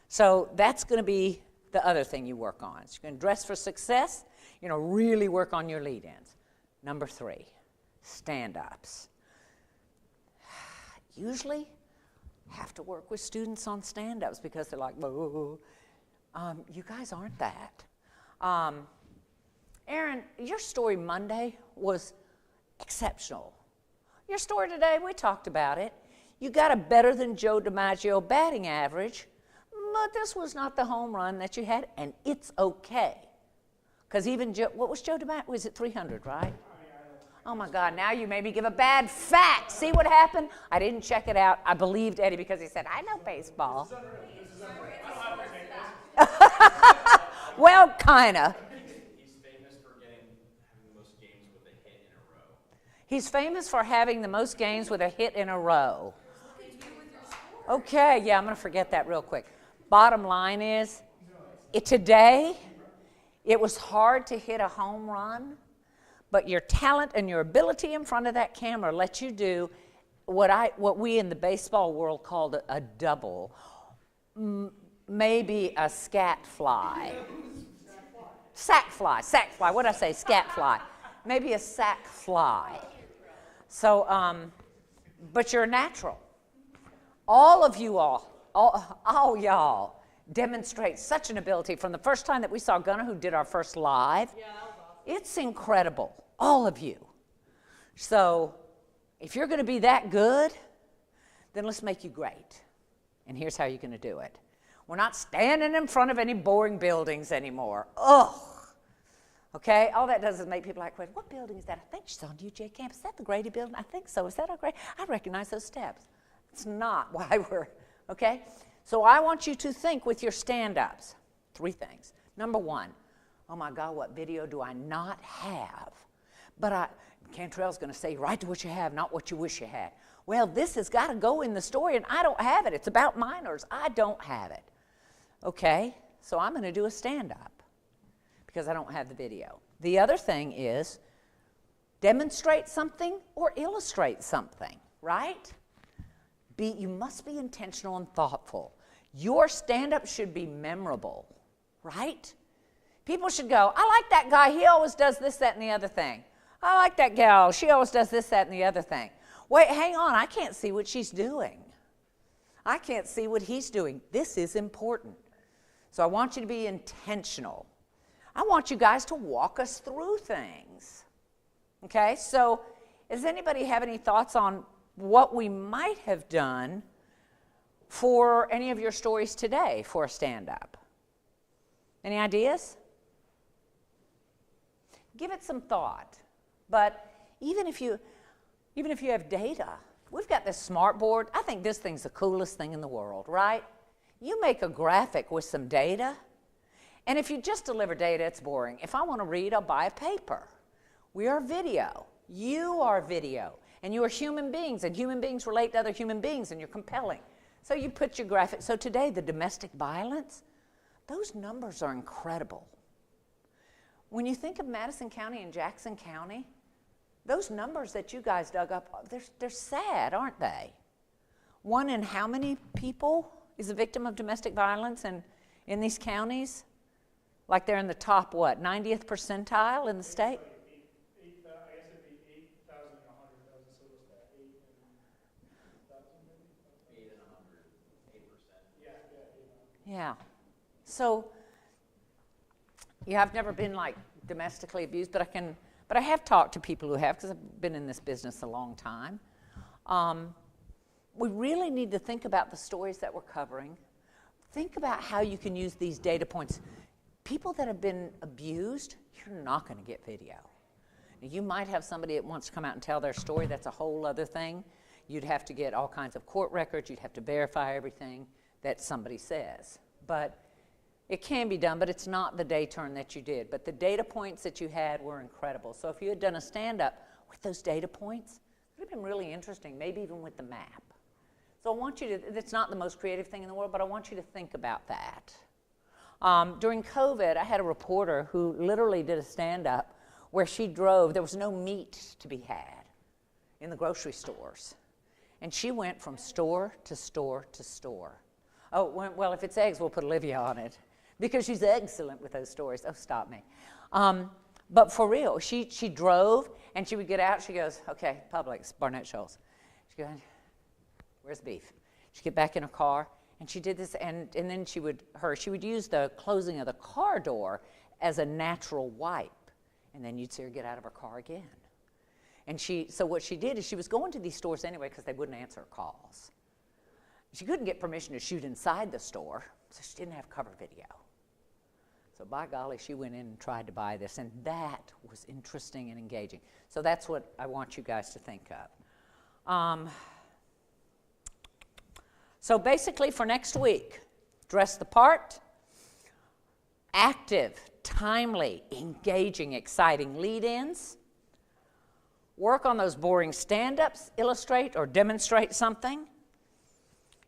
So that's going to be the other thing you work on. So you're going to dress for success. really work on your lead-ins. Number 3, stand-ups. Usually have to work with students on stand-ups because they're like, whoa. You guys aren't that. Aaron, your story Monday was exceptional. Your story today, we talked about it. You got a better than Joe DiMaggio batting average, but this was not the home run that you had, and it's okay. Because even Joe, what was Joe DiMaggio? Was it 300, right? Oh my God, now you made me give a bad fact. See what happened? I didn't check it out. I believed Eddie because he said, I know baseball. Well, kinda. He's famous for having the most games with a hit in a row. He's famous for having the most games with a hit in a row. Okay, yeah, I'm going to forget that real quick. Bottom line is, today, it was hard to hit a home run, but your talent and your ability in front of that camera let you do what we in the baseball world called a double, maybe a scat fly. Sack fly, what did I say, scat fly. Maybe a sack fly. So, but you're a natural. All of you all y'all demonstrate such an ability from the first time that we saw Gunnar, who did our first live. Yeah, that was awesome. It's incredible, all of you. So if you're going to be that good, then let's make you great. And here's how you're going to do it. We're not standing in front of any boring buildings anymore. Ugh. Okay, all that does is make people like, wait, what building is that? I think she's on UJ campus. Is that the Grady building? I think so. Is that our Grady? I recognize those steps. It's not why we're, okay? So I want you to think with your stand-ups. 3 things. Number 1, oh my God, what video do I not have? But Cantrell's going to say, write to what you have, not what you wish you had. Well, this has got to go in the story, and I don't have it. It's about minors. I don't have it. Okay, so I'm going to do a stand-up because I don't have the video. The other thing is demonstrate something or illustrate something, right? You must be intentional and thoughtful. Your stand-up should be memorable, right? People should go, I like that guy. He always does this, that, and the other thing. I like that gal. She always does this, that, and the other thing. Wait, hang on. I can't see what she's doing. I can't see what he's doing. This is important. So I want you to be intentional. I want you guys to walk us through things. Okay, so does anybody have any thoughts on what we might have done for any of your stories today for a stand-up? Any ideas? Give it some thought. But even if you have data, we've got this smart board. I think this thing's the coolest thing in the world, right? You make a graphic with some data, and if you just deliver data, it's boring. If I want to read, I'll buy a paper. We are video. You are video. And you are human beings, and human beings relate to other human beings, and you're compelling. So you put your graphic. So today, the domestic violence, those numbers are incredible. When you think of Madison County and Jackson County, those numbers that you guys dug up, they're sad, aren't they? 1 in how many people is a victim of domestic violence in these counties? Like they're in the top, 90th percentile in the state? Yeah. So, yeah, I've never been like domestically abused, but I have talked to people who have, because I've been in this business a long time. We really need to think about the stories that we're covering. Think about how you can use these data points. People that have been abused, you're not going to get video. Now, you might have somebody that wants to come out and tell their story. That's a whole other thing. You'd have to get all kinds of court records. You'd have to verify everything that somebody says. But it can be done, but it's not the day turn that you did. But the data points that you had were incredible. So if you had done a stand-up with those data points, it would have been really interesting, maybe even with the map. So I want you to, it's not the most creative thing in the world, but I want you to think about that. During COVID, I had a reporter who literally did a stand-up where she drove, there was no meat to be had in the grocery stores. And she went from store to store to store. Oh, well, if it's eggs, we'll put Olivia on it because she's excellent with those stories. Oh, stop me. But for real, she drove, and she would get out. She goes, okay, Publix, Barnett Shoals. She'd go, where's beef? She'd get back in her car, and she did this, and then she would use the closing of the car door as a natural wipe, and then you'd see her get out of her car again. And so what she did is she was going to these stores anyway because they wouldn't answer her calls. She couldn't get permission to shoot inside the store, so she didn't have cover video. So by golly, she went in and tried to buy this, and that was interesting and engaging. So that's what I want you guys to think of. So basically for next week, dress the part, active, timely, engaging, exciting lead-ins, work on those boring stand-ups, illustrate or demonstrate something,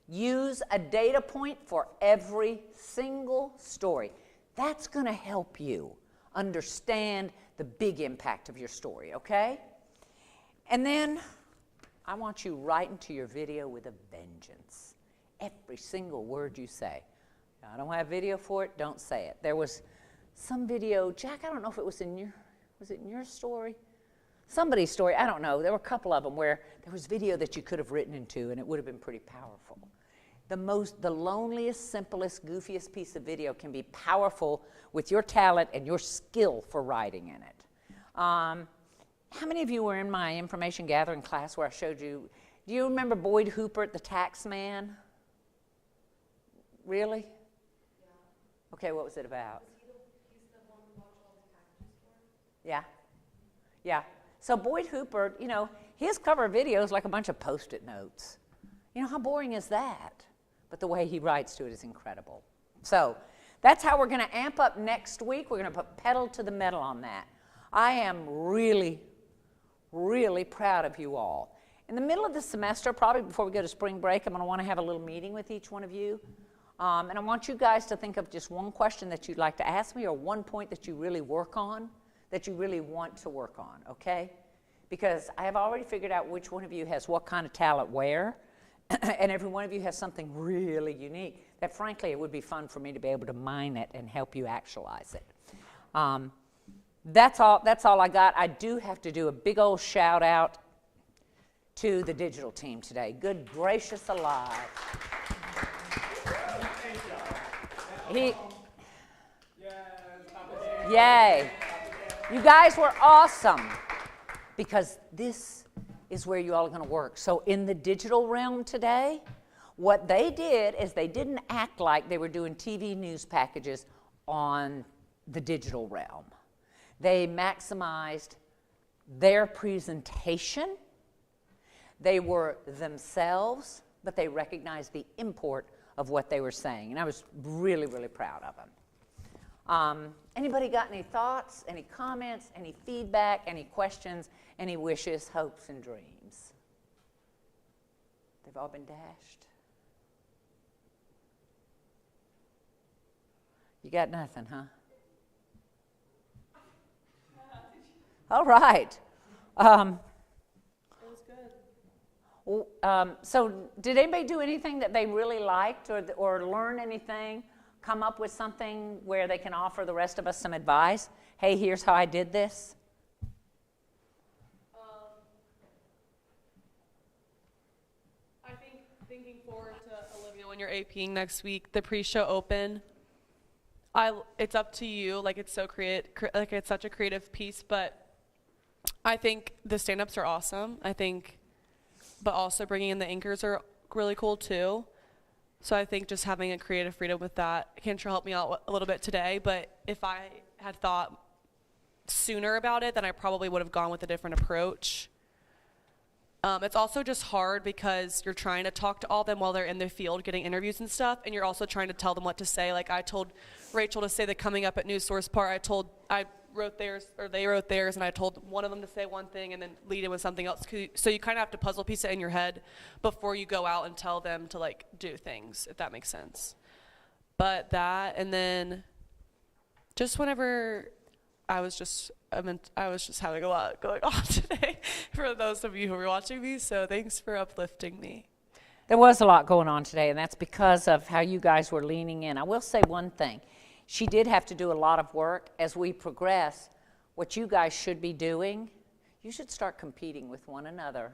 use a data point for every single story. That's going to help you understand the big impact of your story, okay? And then I want you right into your video with a vengeance. Every single word you say. Now, I don't have video for it, don't say it. There was some video, Jack, I don't know if it was in your story? Somebody's story, I don't know. There were a couple of them where there was video that you could have written into, and it would have been pretty powerful. The loneliest, simplest, goofiest piece of video can be powerful with your talent and your skill for writing in it. How many of you were in my information gathering class where I showed you, do you remember Boyd Hoopert, the tax man? Really? Yeah. Okay, what was it about? He's the one who watched all the packages for? Yeah. Yeah. So Boyd Hoopert, you know, his cover video is like a bunch of Post-it notes. You know, how boring is that? But the way he writes to it is incredible. So that's how we're going to amp up next week. We're going to put pedal to the metal on that. I am really, really proud of you all. In the middle of the semester, probably before we go to spring break, I'm going to want to have a little meeting with each one of you. And I want you guys to think of just one question that you'd like to ask me or one point that you really work on, that you really want to work on, okay? Because I have already figured out which one of you has what kind of talent where, and every one of you has something really unique that, frankly, it would be fun for me to be able to mine it and help you actualize it. That's all I got. I do have to do a big old shout out to the digital team today. Good gracious alive. Yay. You guys were awesome because this is where you all are going to work. So in the digital realm today, what they did is they didn't act like they were doing TV news packages on the digital realm. They maximized their presentation. They were themselves, but they recognized the import of what they were saying. And I was really, really proud of them. Anybody got any thoughts, any comments, any feedback, any questions, any wishes, hopes, and dreams? They've all been dashed. You got nothing, huh? All right. So did anybody do anything that they really liked or learn anything, come up with something where they can offer the rest of us some advice? Hey, here's how I did this. I think thinking forward to Olivia when you're APing next week, the pre-show open, it's up to you. Like it's so like it's such a creative piece, but I think the stand-ups are awesome. But also bringing in the anchors are really cool too. So I think just having a creative freedom with that. Cantrell helped me out a little bit today, but if I had thought sooner about it, then I probably would have gone with a different approach. It's also just hard because you're trying to talk to all of them while they're in the field getting interviews and stuff, and you're also trying to tell them what to say. Like I told Rachel to say the coming up at Newsource part. I wrote theirs, or they wrote theirs, and I told one of them to say one thing and then lead in with something else. So you kind of have to puzzle piece it in your head before you go out and tell them to like do things, if that makes sense. But that, and then just whenever I was just having a lot going on today for those of you who were watching me, so thanks for uplifting me. There was a lot going on today, and that's because of how you guys were leaning in. I will say one thing. She did have to do a lot of work as we progress. what you guys should be doing, you should start competing with one another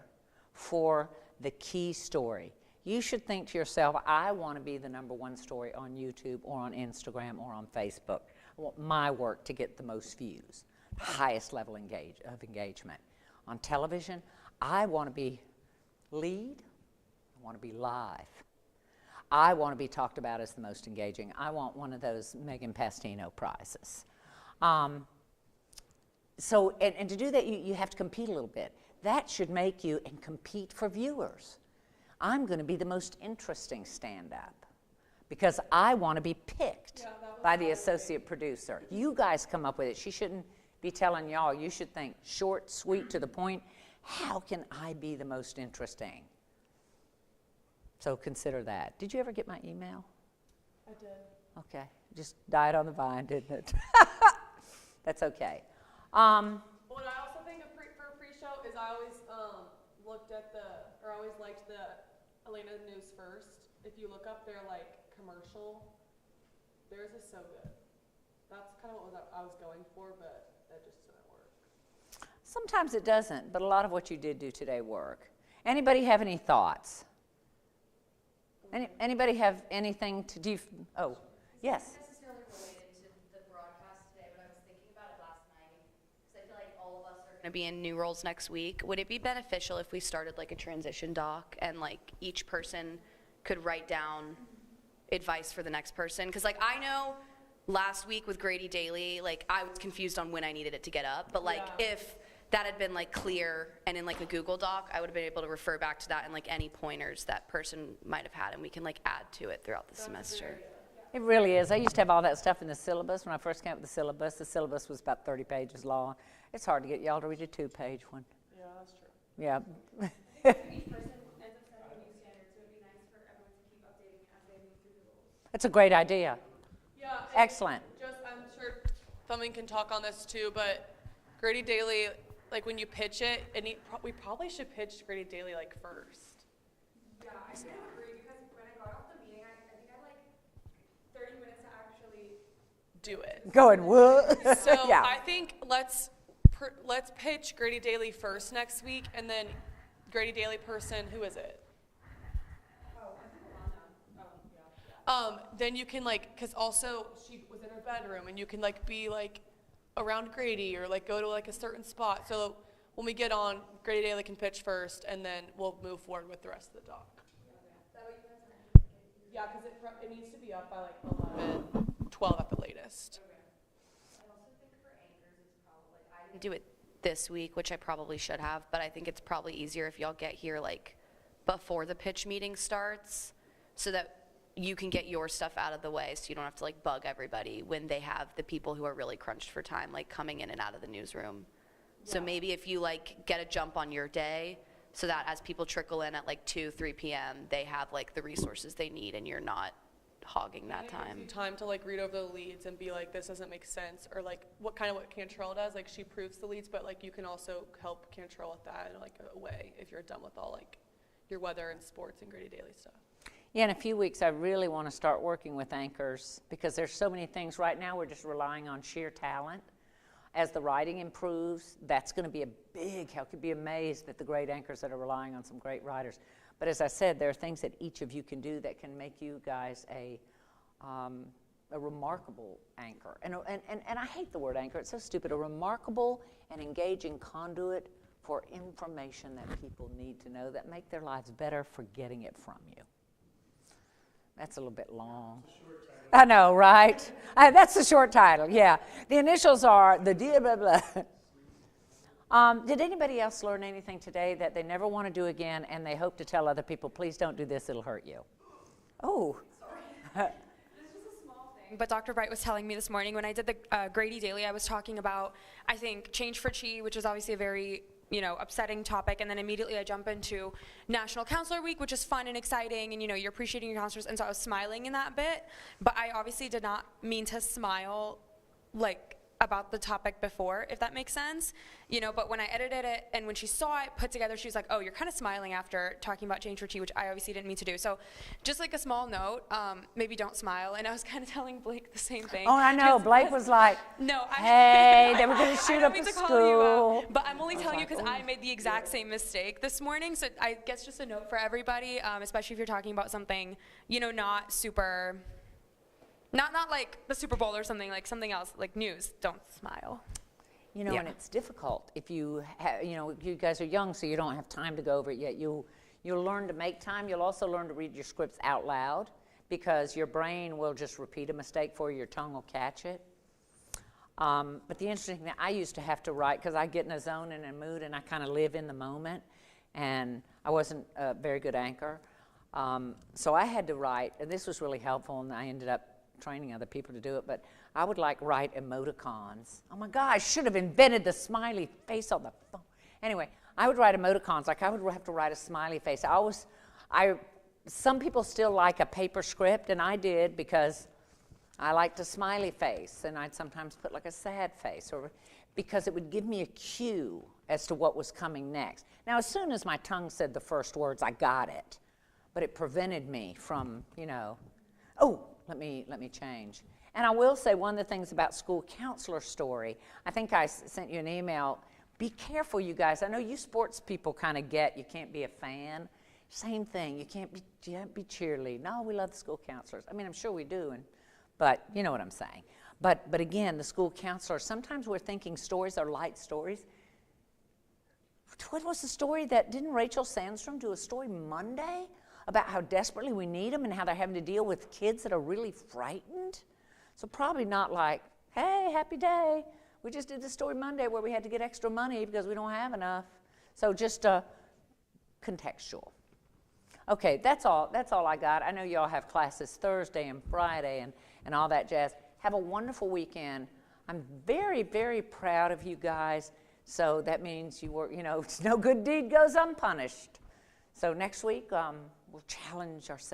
for the key story. You should think to yourself, I want to be the #1 story on YouTube or on Instagram or on Facebook. I want my work to get the most views, the highest level of engagement. On television, I want to be lead, I want to be live. I want to be talked about as the most engaging. I want one of those Megan Pastino prizes. And to do that, you have to compete a little bit. That should make you and compete for viewers. I'm going to be the most interesting stand-up because I want to be picked by the associate producer. You guys come up with it. She shouldn't be telling y'all. You should think short, sweet, to the point. How can I be the most interesting? So consider that. Did you ever get my email? I did. Okay. Just died on the vine, didn't it? That's okay. Well, and I also think for a pre-show is I always always liked the Elena News First. If you look up their like commercial, theirs is so good. That's kind of what I was going for, but that just didn't work. Sometimes it doesn't, but a lot of what you did do today work. Anybody have any thoughts? Anybody have anything to do? Oh, yes. Not necessarily related to the broadcast today, but I was thinking about it last night because I feel like all of us are going to be in new roles next week. Would it be beneficial if we started like a transition doc and like each person could write down advice for the next person? Because like I know last week with Grady Daily, like I was confused on when I needed it to get up, but like if that had been like clear and in like a Google Doc, I would have been able to refer back to that and like any pointers that person might have had, and we can like add to it throughout the semester. It really is. I used to have all that stuff in the syllabus. When I first came up with the syllabus was about 30 pages long. It's hard to get y'all to read a 2-page one. Yeah, that's true. Yeah. Each person ends up setting a new standard, so it'd be nice for everyone to keep updating it as they move through the rules. That's a great idea. Yeah. Excellent. Just, I'm sure Thumbing can talk on this too, but Grady Daily, like when you pitch it, we probably should pitch Grady Daily like first. Yeah, I do agree because when I got off the meeting, I think I had like 30 minutes to actually do it. Going what? So Yeah. I think let's pitch Grady Daily first next week, and then Grady Daily person, who is it? Then you can like, cause also she was in her bedroom, and you can like be like around Grady or like go to like a certain spot. So when we get on, Grady Daily can pitch first, and then we'll move forward with the rest of the doc. Yeah, because it needs to be up by like 11, 12 at the latest. I also think for anchors, it's probably, I didn't do it this week, which I probably should have, but I think it's probably easier if y'all get here like before the pitch meeting starts so that you can get your stuff out of the way so you don't have to like bug everybody when they have the people who are really crunched for time like coming in and out of the newsroom. Yeah. So maybe if you like get a jump on your day so that as people trickle in at like 2-3 p.m. they have like the resources they need and you're not hogging that time. Time to like read over the leads and be like, this doesn't make sense, or like what Cantrell does, like she proofs the leads, but like you can also help Cantrell with that in like a way if you're done with all like your weather and sports and Grady Daily stuff. Yeah, in a few weeks, I really want to start working with anchors because there's so many things. Right now, we're just relying on sheer talent. As the writing improves, that's going to be a big help. You'd be amazed at the great anchors that are relying on some great writers. But as I said, there are things that each of you can do that can make you guys a remarkable anchor. And I hate the word anchor. It's so stupid. A remarkable and engaging conduit for information that people need to know that make their lives better for getting it from you. That's a little bit long. I know, right? That's the short title, yeah. The initials are the blah, blah, blah. Did anybody else learn anything today that they never want to do again and they hope to tell other people, please don't do this, it'll hurt you? Oh. Sorry. This was a small thing, but Dr. Bright was telling me this morning when I did the Grady Daily, I was talking about, I think, Change for Chi, which is obviously a very upsetting topic, and then immediately I jump into National Counselor Week, which is fun and exciting, and you're appreciating your counselors, and so I was smiling in that bit, but I obviously did not mean to smile like about the topic before, if that makes sense, you know, but when I edited it and when she saw it put together, she was like, oh, you're kind of smiling after talking about change for tea, which I obviously didn't mean to do. So just like a small note, maybe don't smile. And I was kind of telling Blake the same thing. Oh, I know. Blake was like, no, hey, they were going to shoot up the school. But I'm only telling you because I made the exact same mistake this morning. So I guess just a note for everybody, especially if you're talking about something, you know, not super... Not like the Super Bowl or something, like something else, like news. Don't smile. You know, and it's difficult if you you guys are young, so you don't have time to go over it yet. You'll learn to make time. You'll also learn to read your scripts out loud because your brain will just repeat a mistake for you. Your tongue will catch it. But the interesting thing, I used to have to write because I get in a zone and a mood and I kind of live in the moment, and I wasn't a very good anchor. So I had to write, and this was really helpful, and I ended up training other people to do it, but I would like write emoticons. Oh my God, I should have invented the smiley face on the phone. Anyway, I would write emoticons, like I would have to write a smiley face. Some people still like a paper script, and I did because I liked a smiley face, and I'd sometimes put like a sad face, or because it would give me a cue as to what was coming next. Now, as soon as my tongue said the first words, I got it, but it prevented me from, you know, oh, let me change. And I will say one of the things about school counselor story, I think I sent you an email. Be careful, you guys. I know you sports people kind of get you can't be a fan. Same thing. You can't be cheerleading. No, we love the school counselors. I mean, I'm sure we do, but you know what I'm saying. But again, the school counselor, sometimes we're thinking stories are light stories. What was the story didn't Rachel Sandstrom do a story Monday about how desperately we need them and how they're having to deal with kids that are really frightened? So probably not like, hey, happy day. We just did the story Monday where we had to get extra money because we don't have enough. So just contextual. Okay, that's all I got. I know you all have classes Thursday and Friday and all that jazz. Have a wonderful weekend. I'm very, very proud of you guys. So that means you work, you know, no good deed goes unpunished. So next week, we'll challenge ourselves.